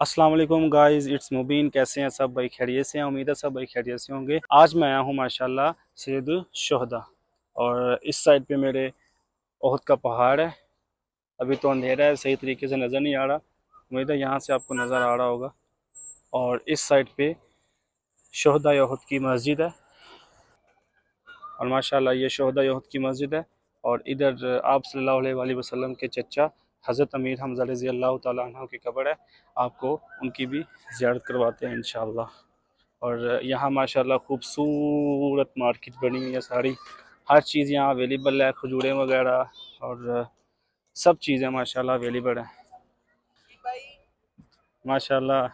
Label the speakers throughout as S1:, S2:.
S1: अस्सलाम वालेकुम guys, it's मुबीन। कैसे हैं सब भाई? खैरियत से हैं? उम्मीद है सब भाई खैरियत से होंगे। आज मैं आया हूँ माशाल्लाह सैयद शुहदा, और इस साइड पे मेरे ओहद का पहाड़ है। अभी तो अंधेरा है, सही तरीके से नज़र नहीं आ रहा। उम्मीद है यहाँ से आपको नज़र आ रहा होगा। और इस साइड पे शुहदा ओहद की मस्जिद है, और माशाल्लाह ये शुहदा ओहद की मस्जिद है। और इधर आप सल्लल्लाहु अलैहि वसल्लम के चचा हज़रत अमीर हमज़ा रज़ी अल्लाह तआला अन्हु की कब्र है। आपको उनकी भी ज़ियारत करवाते हैं इंशाअल्लाह। और यहाँ माशाल्लाह खूबसूरत मार्केट बनी हुई है सारी, हर चीज़ यहाँ अवेलेबल है, खजूरें वगैरह और सब चीज़ें माशाल्लाह अवेलेबल है माशाल्लाह।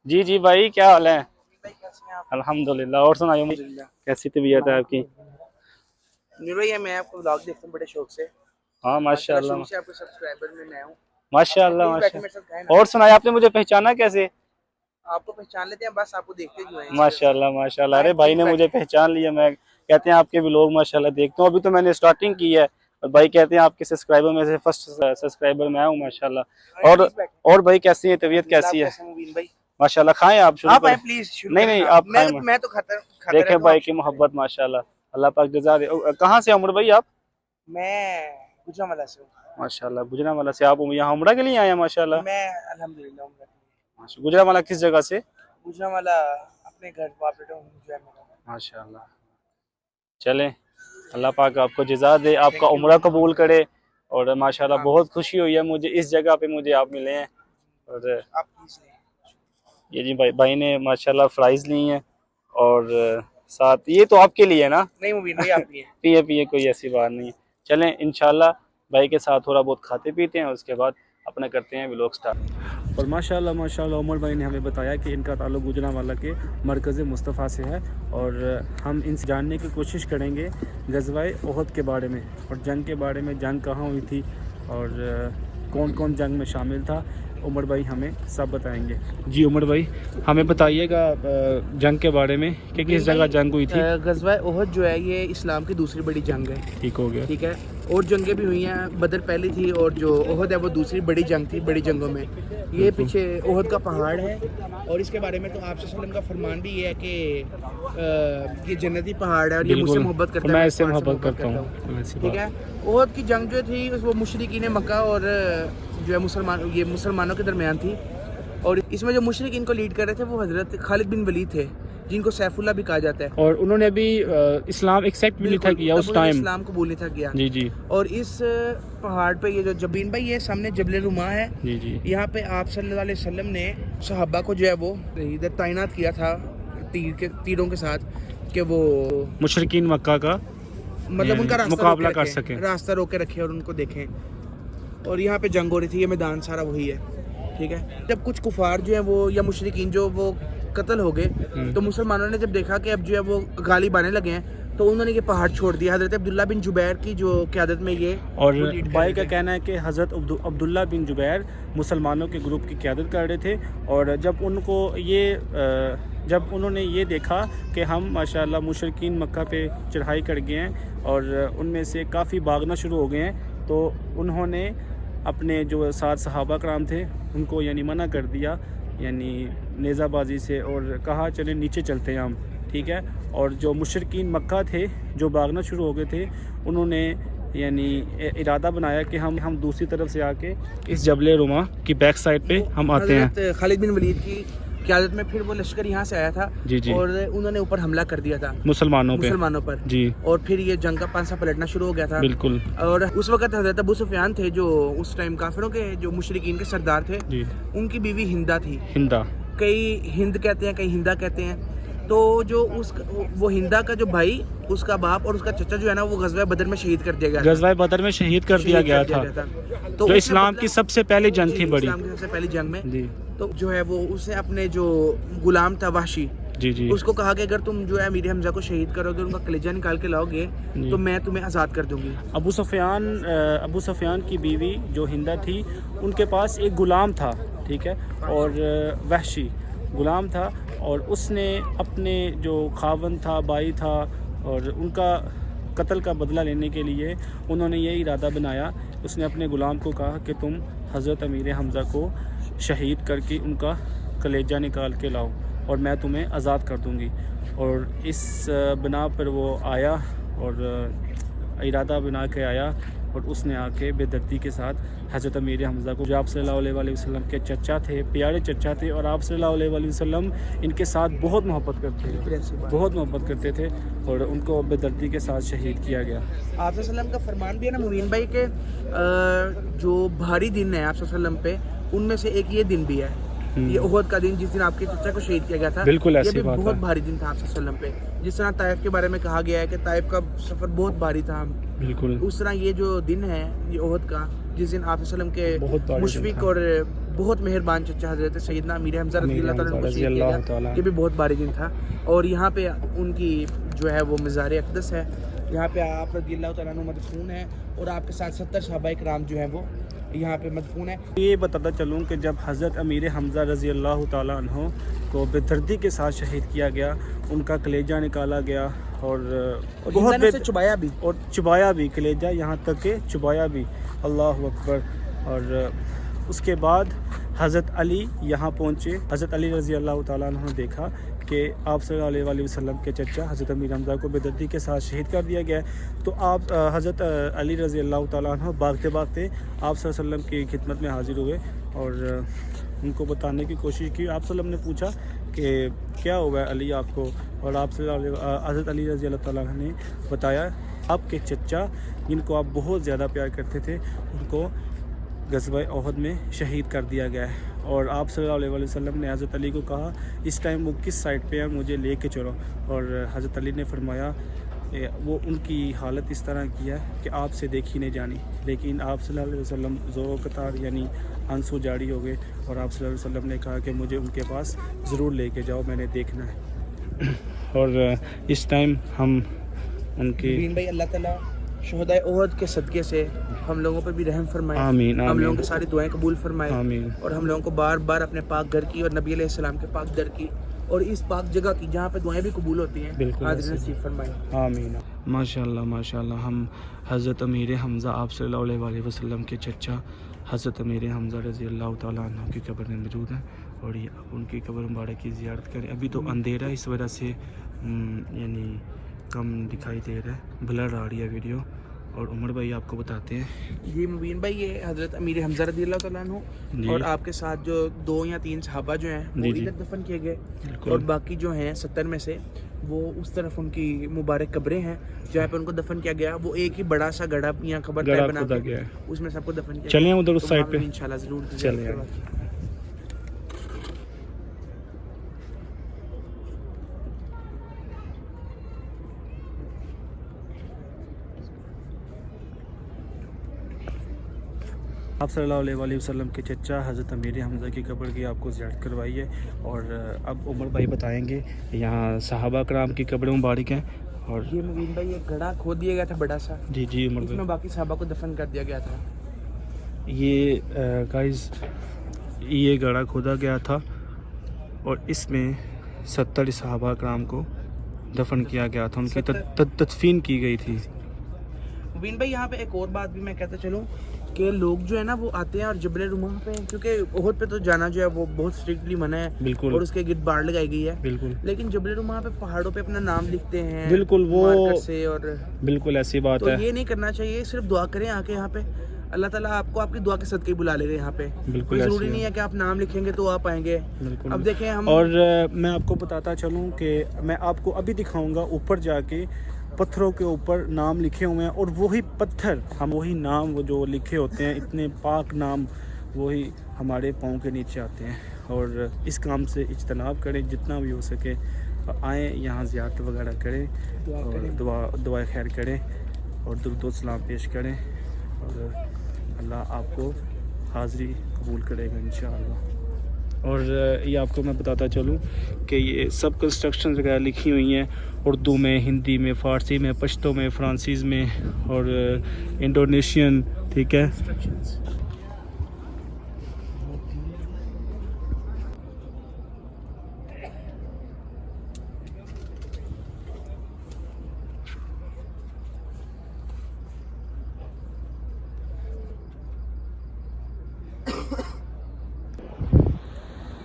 S1: जी जी भाई, क्या हाल है? अल्हम्दुलिल्लाह। और सुनाइए,
S2: अल्हम्दुलिल्लाह।
S1: कैसी तबीयत है आपकी?
S2: नीर भाई, मैं आपको व्लॉग देखता हूँ बड़े शौक से।
S1: हाँ
S2: माशाल्लाह
S1: माशाल्लाह
S2: शुरू से आपके सब्सक्राइबर में मैं हूँ। आप
S1: माशाल्लाह
S2: प्लीज बैठे मेरे साथ खाए
S1: माशाल्लाह।
S2: ना।
S1: और सुनाइए, आपने मुझे पहचाना कैसे?
S2: आपको पहचान लेते हैं, बस आपको देखते क्यों हैं इस वजह से।
S1: माशाल्लाह माशाल्लाह।
S2: आए
S1: अरे भाई
S2: प्लीज
S1: ने मुझे
S2: बैठे।
S1: पहचान लिया। मैं कहते हैं आपके भी लोग माशाल्लाह देखता हूँ। अभी तो मैंने स्टार्टिंग की है, और भाई कहते हैं आपके सब्सक्राइबर में से फर्स्ट सब्सक्राइबर मैं हूँ
S2: आए
S1: माशाल्लाह।
S2: प्लीज बैठे।
S1: और भाई कैसी है तबीयत,
S2: अल्हम्दुलिल्लाह। आप
S1: कैसी है?
S2: कैसे हैं मुबीन भाई?
S1: माशाल्लाह। खाएं आप, शुरू
S2: आप आए
S1: करें।
S2: प्लीज, शुरू
S1: नहीं
S2: करें
S1: नहीं,
S2: ना आप।
S1: आप
S2: मैं
S1: खाएं।
S2: मैं तो खाता
S1: देखे
S2: रहता हूँ,
S1: भाई
S2: आप
S1: की
S2: शुरू करें।
S1: मोहब्बत माशाल्लाह। अल्लाह पाक जज़ा दे। कहाँ से उमर भाई आप?
S2: मैं गुजरांवाला से हूँ।
S1: माशाल्लाह गुजरांवाला से। आप यहाँ उम्रा के लिए आए हैं माशाल्लाह।
S2: मैं अल्हम्दुलिल्लाह उम्र के
S1: गुजरांवाला किस जगह से?
S2: लिए गुजरांवाला अपने घर वापस जो है मेरा।
S1: माशाल्लाह। चलें, अल्लाह पाक आपको जज़ा दे, आपका
S2: थैंक यू
S1: उम्रा
S2: मुबीन भाई।
S1: कबूल करे। और माशाल्लाह
S2: आमीन।
S1: बहुत खुशी हुई है मुझे, इस जगह पे मुझे आप मिले हैं। और
S2: आप प्लीज नहीं।
S1: ये जी भाई भाई ने माशाल्लाह फ्राइज़ ली हैं, और साथ ये तो आपके लिए है ना?
S2: नहीं मुबीन भाई, आप नहीं है।
S1: पिए पिए, कोई ऐसी बात नहीं। चलें इंशाल्लाह भाई के साथ थोड़ा बहुत खाते पीते हैं, उसके बाद अपना करते हैं व्लॉग स्टार्ट। और माशाल्लाह माशाल्लाह उमर भाई ने हमें बताया कि इनका ताल्लुक़ गुजरांवाला के मरकज़ मुस्तफ़ा से है, और हम इनसे जानने की कोशिश करेंगे ग़ज़वाए ओहद के बारे में, और जंग के बारे में। जंग कहाँ हुई थी और कौन कौन जंग में शामिल था, उमर भाई हमें सब बताएंगे। जी उमर भाई, हमें बताइएगा जंग के बारे में कि किस जगह जंग हुई थी।
S2: ग़ज़वा ओहद जो है ये इस्लाम की दूसरी बड़ी जंग है।
S1: ठीक हो गया।
S2: ठीक है। और जंगें भी हुई हैं, बदर पहली थी और जो ओहद है वो दूसरी बड़ी जंग थी बड़ी जंगों में। ये पीछे ओहद का पहाड़ है, और इसके बारे में तो आप सल्लल्लाहु अलैहि वसल्लम का फरमान भी ये है कि ये जन्नती पहाड़ है और ये मुझसे मोहब्बत करता है,
S1: मैं
S2: मैं
S1: इससे
S2: कुरान से
S1: मोहब्बत करता हूँ।
S2: ठीक है। ओहद की जंग जो थी वो मुशरिकीन मक्का और जो है मुसलमानों के दरमियान थी। और इसमें जो मुशरिकीन को लीड कर रहे थे वो हज़रत खालिद बिन वलीद थे, जिनको सैफुल्लाह भी कहा जाता है।
S1: और उन्होंने अभी इस्लाम एक्सेप्ट भी नहीं था किया उस टाइम।
S2: इस्लाम कबूल नहीं था किया।
S1: जी जी
S2: और इस पहाड़ पे ये जो जबीन भाई, ये सामने जबल रुमा है।
S1: जी जी।
S2: यहाँ पे आप सल्लल्लाहु अलैहि वसल्लम ने सहाबा को जो है वो इधर तैनात किया था तीरों के साथ, कि वो
S1: मुशरिकीन मक्का का
S2: मतलब उनका रास्ता
S1: मुकाबला
S2: रोके
S1: कर
S2: रखें,
S1: सकें।
S2: रास्ता रोके रखे और उनको देखें। और यहाँ पे जंग हो रही थी, ये मैदान सारा वही है। ठीक है। जब कुछ कुफार जो है वो या मुशरिकीन जो वो कत्ल हो गए, तो मुसलमानों ने जब देखा कि अब जो है वो गालिब आने लगे हैं, तो उन्होंने ये पहाड़ छोड़ दिया। हज़रत अब्दुल्ला बिन जुबैर की जो क़यादत में ये
S1: और
S2: वो लीड कर
S1: भाई
S2: रहे
S1: का
S2: थे।
S1: कहना है कि हज़रत अब्दुल्ला बिन जुबैर मुसलमानों के ग्रुप की क़यादत कर रहे थे। और जब उन्होंने ये देखा कि हम माशाल्लाह मुशरिकीन मक्का पे चढ़ाई कर गए हैं और उनमें से काफ़ी भागना शुरू हो गए हैं, तो उन्होंने अपने जो साथ सहाबा कराम थे उनको यानी मना कर दिया, यानी नेज़ाबाजी से, और कहा चले नीचे चलते हैं हम। ठीक है। और जो मुशरिकीन मक्का थे जो भागना शुरू हो गए थे, उन्होंने यानी इरादा बनाया कि हम दूसरी तरफ से आके इस जबल रुमा की बैक साइड पे हम आते हैं।
S2: हज़रत खालिद बिन वलीद की क़यादत में फिर वो लश्कर यहाँ से आया था।
S1: जी जी।
S2: और उन्होंने ऊपर हमला कर दिया था
S1: मुसलमानों
S2: पर।
S1: जी।
S2: और फिर ये जंग का पांसा पलटना शुरू हो गया था।
S1: बिल्कुल।
S2: और उस वक्त हज़रत अबू सुफियान थे, जो उस टाइम काफिरों के जो मुशरिकीन के सरदार थे
S1: जी।
S2: उनकी बीवी हिंदा थी।
S1: हिंदा,
S2: कई हिंद कहते हैं, कई हिंदा कहते हैं। तो जो वो हिंदा का जो भाई, उसका बाप और उसका चचा जो है ना, वो ग़ज़वा बदर में शहीद कर दिया गया था।
S1: ग़ज़वा बदर में शहीद कर दिया गया था।
S2: तो
S1: जो इस्लाम की सबसे पहली जंग थी बड़ी।
S2: इस्लाम की सबसे पहली जंग में।
S1: जी
S2: तो जो है वो उसने अपने जो गुलाम था वाशी,
S1: जी जी।
S2: उसको कहा कि अगर तुम जो है अमीर हमजा को शहीद करोगे, उनका कलेजा निकाल के लाओगे, तो मैं तुम्हें आज़ाद कर दूंगी।
S1: अबू सुफियान की बीवी जो हिंदा थी, उनके पास एक गुलाम था। ठीक है। और वहशी गुलाम था, और उसने अपने जो खावन था, भाई था, और उनका कत्ल का बदला लेने के लिए उन्होंने ये इरादा बनाया। उसने अपने ग़ुलाम को कहा कि तुम हज़रत अमीर हमज़ा को शहीद करके उनका कलेजा निकाल के लाओ और मैं तुम्हें आज़ाद कर दूंगी। और इस बिना पर वो आया और इरादा बना के आया और उसने आके बेदर्दी के साथ हज़रत अमीर हमज़ा को, जो आप सल्लल्लाहु अलैहि वसल्लम के चचा थे, प्यारे चचा थे, और आप सल्लल्लाहु अलैहि वसल्लम इनके साथ बहुत मोहब्बत करते थे, बहुत मोहब्बत करते थे, और उनको बेदर्दी के साथ शहीद किया गया।
S2: आप वसल्लम का फरमान भी है ना मुबीन भाई के जो भारी दिन है आप वसल्लम पे, उनमें से एक ये दिन भी है, ये उहद का दिन, जिस दिन आपके चचा को शहीद किया गया था।
S1: बिल्कुल ऐसी
S2: ये भी
S1: बात
S2: बहुत
S1: है।
S2: भारी दिन था आप वसल्लम पे। जिस तरह ताइफ के बारे में कहा गया है कि ताइफ का सफ़र बहुत भारी था,
S1: बिल्कुल
S2: उस तरह ये जो दिन है ये उहद का, जिस दिन आप वसल्लम के
S1: बहुत भारी दिन
S2: मुशफिक
S1: था।
S2: और बहुत मेहरबान चचा हज़रत सैयदना अमीर हमज़ा रज़ियल्लाहु ताला अन्हु को शहीद किया गया, ये भी बहुत भारी दिन था। और यहाँ पे उनकी जो है वो मज़ार अक़दस है, यहाँ पे आप रज़ियल्लाहु ताला अन्हु मदफून है, और आपके साथ 70 सहाबा इकराम जो है वो यहाँ पे मदफून है।
S1: ये बताता चलूँ कि जब हज़रत अमीर हमज़ा रज़ी अल्लाह ताला अन्हो को बेदर्दी के साथ शहीद किया गया, उनका कलेजा निकाला गया और बहुत
S2: से चुबाया भी,
S1: और चुबाया भी कलेजा, यहाँ तक कि चुबाया भी, अल्लाह अकबर। और उसके बाद हज़रत अली यहाँ पहुँचे। हज़रत अली रज़ी अल्लाह ताला अन्हो ने देखा कि आप सल्लल्लाहु अलैहि वसल्लम के चचा हज़रत अमीर हमज़ा को बेदर्दी के साथ शहीद कर दिया गया है। तो आप हज़रत अली रज़ी अल्लाह ताला अन्हो भागते भागते आप सल्लल्लाहु अलैहि वसल्लम की खिदमत में हाज़िर हुए और उनको बताने की कोशिश की। आप सल्लम ने पूछा कि क्या हुआ है अली आपको, और आप हज़रत अली रज़ी अल्लाह ताला ने बताया आपके चचा जिनको आप बहुत ज़्यादा प्यार करते थे, उनको ग़ज़वा उहद में शहीद कर दिया गया है। और आप सल्लल्लाहु अलैहि वसल्लम ने हज़रत अली को कहा इस टाइम वो किस साइड पे है, मुझे लेके चलो। और हज़रत अली ने फरमाया वो उनकी हालत इस तरह की है कि आपसे देखी नहीं जानी, लेकिन आप सल्लल्लाहु अलैहि वसल्लम ज़ोर कतार यानी आंसू जारी हो गए, और आप सल्लल्लाहु अलैहि वसल्लम ने कहा कि मुझे उनके पास ज़रूर लेके जाओ, मैंने देखना है। और इस टाइम हम उनके
S2: भाई अल्लाह ताला शुहदाए उहद के सदक़े से हम लोगों पर भी रहम फरमाए,
S1: आमीन,
S2: हम
S1: आमीन।
S2: लोगों की सारी दुआएं कबूल फरमाए,
S1: आमीन।
S2: और हम लोगों को बार बार अपने पाक घर की और नबी अलैहिस्सलाम के पाक दर की और इस पाक जगह की जहाँ पे दुआएं भी कबूल होती हैं,
S1: बिल्कुल
S2: हाज़िर नसीब फरमाए।
S1: आमीन। माशाल्लाह माशाल्लाह। हम हज़रत अमीर हमज़ा आप सल्लल्लाहु अलैहि वसल्लम के चचा हज़रत अमीर हमज़ा रज़ी अल्लाह ताला अन्हु की कब्र में मौजूद हैं, और ये अब उनकी कब्र मुबारक की ज़ियारत करें। अभी तो अंधेरा है, इस वजह से यानी कम दिखाई दे रहा है, ब्लर आ रही है वीडियो। और उमर भाई आपको बताते हैं।
S2: जी मुबीन भाई, ये हज़रत अमीर हमज़ा रज़ियल्लाहु ताला अन्हु
S1: जी।
S2: और आपके साथ जो 2 या 3 सहाबा जो हैं वो
S1: जी, जी।
S2: इधर दफन किए गए,
S1: बिल्कुल।
S2: और बाकी जो हैं 70 में से वो उस तरफ उनकी मुबारक कब्रें हैं जहाँ पे उनको दफन किया गया। वो एक ही बड़ा सा गड़ा या कब्र
S1: गड़ा
S2: बना
S1: खुदा
S2: के
S1: गया है।
S2: उसमें सबको दफन किया
S1: चलें
S2: गया।
S1: उधर उस
S2: तो
S1: साइड
S2: वहाँ
S1: पे,
S2: इंशाल्लाह ज़रूर
S1: चलें
S2: ज़ियारत
S1: यार।
S2: करवाएं।
S1: आप सल्लल्लाहु अलैहि वसल्लम के चचा हज़रत अमीर हमज़ा की कब्र की आपको ज़ियारत करवाई है। और अब उमर भाई बताएंगे यहाँ सहाबा कराम की कब्र मुबारक हैं। और
S2: ये मुबीन भाई एक गड़ा खोद दिया गया था बड़ा सा,
S1: जी जी उमर
S2: इसमें
S1: भाई,
S2: बाकी सहाबा को दफन कर दिया गया था।
S1: ये गाइस ये गड़ा खोदा गया था और इसमें 70 सहाबा कराम को दफन किया गया था, उनकी तदफीन की गई थी।
S2: मुबीन भाई यहाँ पे एक और बात भी मैं कहता चलूँ कि लोग जो है ना वो आते हैं और जबल रुमाह पे, क्योंकि उहद पे तो जाना जो है वो बहुत स्ट्रिक्टली मना है,
S1: बिल्कुल।
S2: और उसके गिर्द बाड़ लगाई गई है,
S1: बिल्कुल
S2: लेकिन जबल रुमाह पे पहाड़ों पे अपना नाम लिखते हैं,
S1: बिल्कुल, वो
S2: मार्कर से, और
S1: बिल्कुल ऐसी बात
S2: तो
S1: है।
S2: ये नहीं करना चाहिए। सिर्फ दुआ करें आके यहाँ पे, अल्लाह ताला आपको आपकी दुआ के सदके बुला लेगा यहाँ पे।
S1: बिल्कुल
S2: कोई ज़रूरी
S1: ऐसे
S2: नहीं है कि आप नाम लिखेंगे तो आप आएंगे।
S1: बिल्कुल।
S2: अब देखें हम,
S1: और मैं आपको बताता चलूँ कि मैं आपको अभी दिखाऊंगा ऊपर जाके पत्थरों के ऊपर नाम लिखे हुए हैं, और वही पत्थर हम वही नाम वो जो लिखे होते हैं, इतने पाक नाम वही हमारे पाँव के नीचे आते हैं। और इस काम से इज्तनाब करें जितना भी हो सके, आएँ यहाँ ज़ियारत वगैरह करें और दुआ खैर करें और दुरूद सलाम पेश करें, और अल्लाह आपको हाज़री कबूल करेगा इंशाअल्लाह। और ये आपको मैं बताता चलूँ कि ये सब कंस्ट्रक्शन वगैरह लिखी हुई हैं उर्दू में, हिंदी में, फ़ारसी में, पश्तो में, फ्रांसीस में और इंडोनेशियन, ठीक है।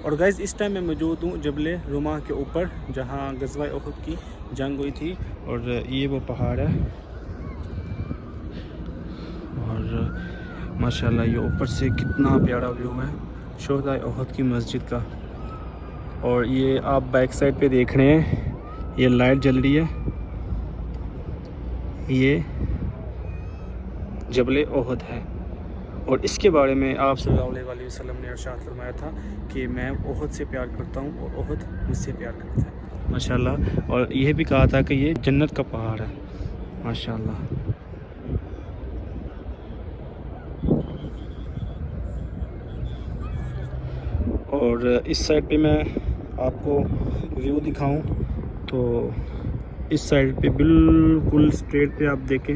S1: और गाइस इस टाइम मैं मौजूद हूँ जबल रुमा के ऊपर, जहाँ गज़वा उहद की जंग हुई थी। और ये वो पहाड़ है और माशाल्लाह ये ऊपर से कितना प्यारा व्यू है शोहदा उहद की मस्जिद का। और ये आप बैक साइड पे देख रहे हैं, ये लाइट जल रही है, ये जबल उहद है। और इसके बारे में आप सल्लल्लाहु अलैहि वसल्लम ने इरशाद फरमाया था कि मैं उहद से प्यार करता हूँ और उहद मुझसे प्यार करता है माशाल्लाह। और यह भी कहा था कि ये जन्नत का पहाड़ है माशाल्लाह। और इस साइड पे मैं आपको व्यू दिखाऊं तो इस साइड पे बिल्कुल स्ट्रेट पे आप देखें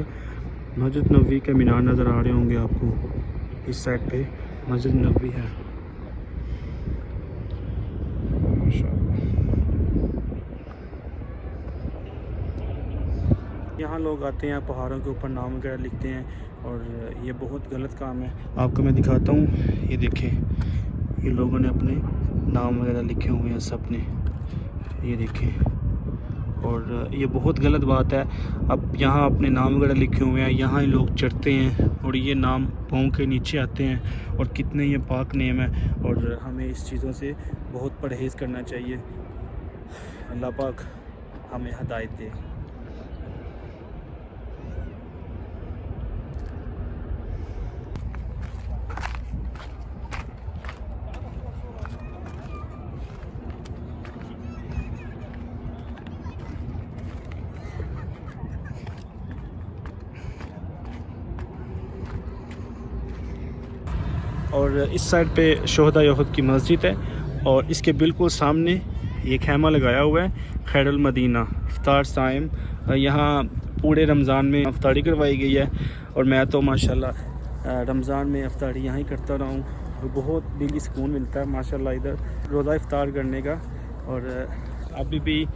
S1: मस्जिद नबवी के मीनार नज़र आ रहे होंगे आपको। इस साइड पे मस्जिद नबवी है माशाअल्लाह। यहाँ लोग आते हैं पहाड़ों के ऊपर नाम वगैरह लिखते हैं और ये बहुत गलत काम है। आपको मैं दिखाता हूँ, ये देखें ये लोगों ने अपने नाम वगैरह लिखे हुए हैं सब ने, ये देखें। और ये बहुत गलत बात है। अब यहाँ अपने नाम वगैरह लिखे हुए हैं, यहाँ ही लोग चढ़ते हैं और ये नाम पाँव के नीचे आते हैं। और कितने ये पाक नेम है और हमें इस चीज़ों से बहुत परहेज़ करना चाहिए। अल्लाह पाक हमें हदायत दे। और इस साइड पे शोहदा उहद की मस्जिद है और इसके बिल्कुल सामने ये खैमा लगाया हुआ है खैरुल मदीना इफ्तार टाइम। यहाँ पूरे रमज़ान में इफ्तारी करवाई गई है और मैं तो माशाल्लाह रमज़ान में इफ्तारी यहाँ ही करता रहा हूँ और बहुत दिली सुकून मिलता है माशाल्लाह इधर रोज़ा इफ्तार करने का। और अभी भी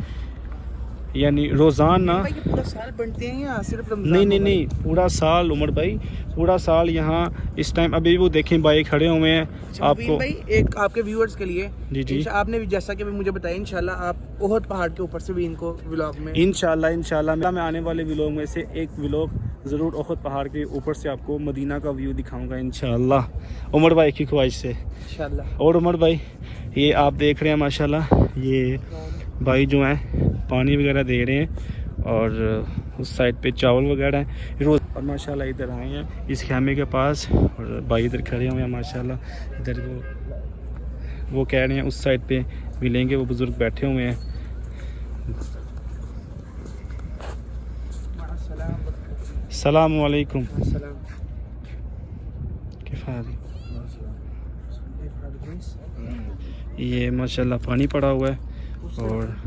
S1: यानी रोज़ाना
S2: पूरा साल बनते हैं या सिर्फ रमज़ान?
S1: नहीं पूरा साल उमर भाई, पूरा साल यहाँ इस टाइम अभी वो देखें भाई खड़े हुए हैं। आपको
S2: भाई एक आपके व्यूअर्स के लिए
S1: जी
S2: आपने भी जैसा कि मुझे बताया इंशाल्लाह आप उहद पहाड़ के ऊपर से भी इनको व्लॉग में
S1: इंशाल्लाह मैं आने वाले व्लॉग में से एक व्लॉग ज़रूर उहद पहाड़ के ऊपर से आपको मदीना का व्यू दिखाऊंगा इंशाल्लाह उमर भाई की ख्वाहिश से
S2: इंशाल्लाह।
S1: और उमर भाई ये आप देख रहे हैं माशाल्लाह ये भाई जो हैं पानी वगैरह दे रहे हैं और उस साइड पे चावल वगैरह हैं रोज़। और माशाल्लाह इधर आए हैं इस खेमे के पास और भाई इधर खड़े हुए हैं माशाल्लाह। इधर वो कह रहे हैं उस साइड पे मिलेंगे, वो बुज़ुर्ग बैठे हुए हैं। अस्सलाम वालेकुम। ये माशाल्लाह पानी पड़ा हुआ है और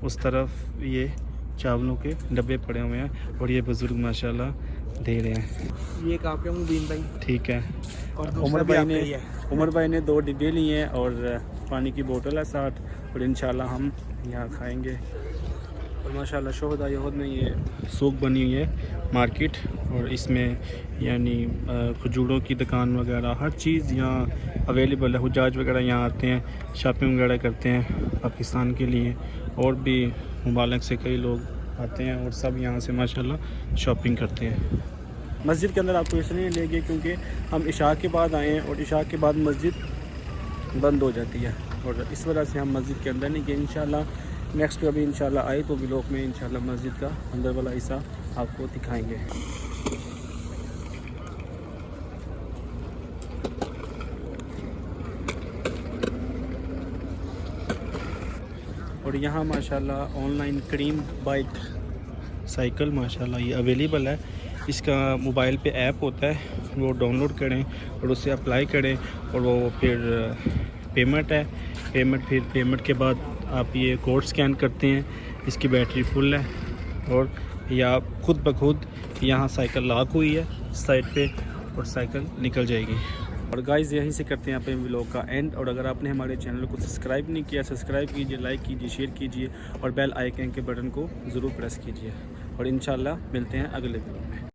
S1: उस तरफ ये चावलों के डब्बे पड़े हुए हैं और ये बुज़ुर्ग माशाल्लाह दे रहे हैं।
S2: ये कहाँ पे मुबीन भाई?
S1: ठीक है।
S2: और
S1: उमर भाई ने 2 डिब्बे लिए हैं और पानी की बोतल है 60 और इंशाल्लाह हम यहाँ खाएंगे। और माशाल्लाह शोहदा उहद में ये सूक बनी हुई है मार्केट और इसमें यानी खजूरों की दुकान वगैरह हर चीज़ यहाँ अवेलेबल है। हुजाज वगैरह यहाँ आते हैं शॉपिंग वगैरह करते हैं पाकिस्तान के लिए और भी मुबालक से कई लोग आते हैं और सब यहाँ से माशाल्लाह शॉपिंग करते हैं। मस्जिद के अंदर आपको इसलिए ले गए क्योंकि हम इशा के बाद आए हैं और इशा के बाद मस्जिद बंद हो जाती है और इस वजह से हम मस्जिद के अंदर नहीं गए। इंशाल्लाह नेक्स्ट कभी इंशाल्लाह आए तो व्लॉग में इंशाल्लाह मस्जिद का अंदर वाला हिस्सा आपको दिखाएंगे। और यहाँ माशाल्लाह ऑनलाइन करीम बाइक साइकिल माशाल्लाह ये अवेलेबल है। इसका मोबाइल पे ऐप होता है, वो डाउनलोड करें और उसे अप्लाई करें और वो फिर पेमेंट है। पेमेंट के बाद आप ये कोड स्कैन करते हैं, इसकी बैटरी फुल है और या खुद ब खुद यहाँ साइकिल लॉक हुई है साइड पे और साइकिल निकल जाएगी। और गाइज़ यहीं से करते हैं अपने व्लॉग का एंड। और अगर आपने हमारे चैनल को सब्सक्राइब नहीं किया, सब्सक्राइब कीजिए, लाइक कीजिए, शेयर कीजिए और बेल आइकन के बटन को ज़रूर प्रेस कीजिए। और इंशाल्लाह मिलते हैं अगले वीडियो में।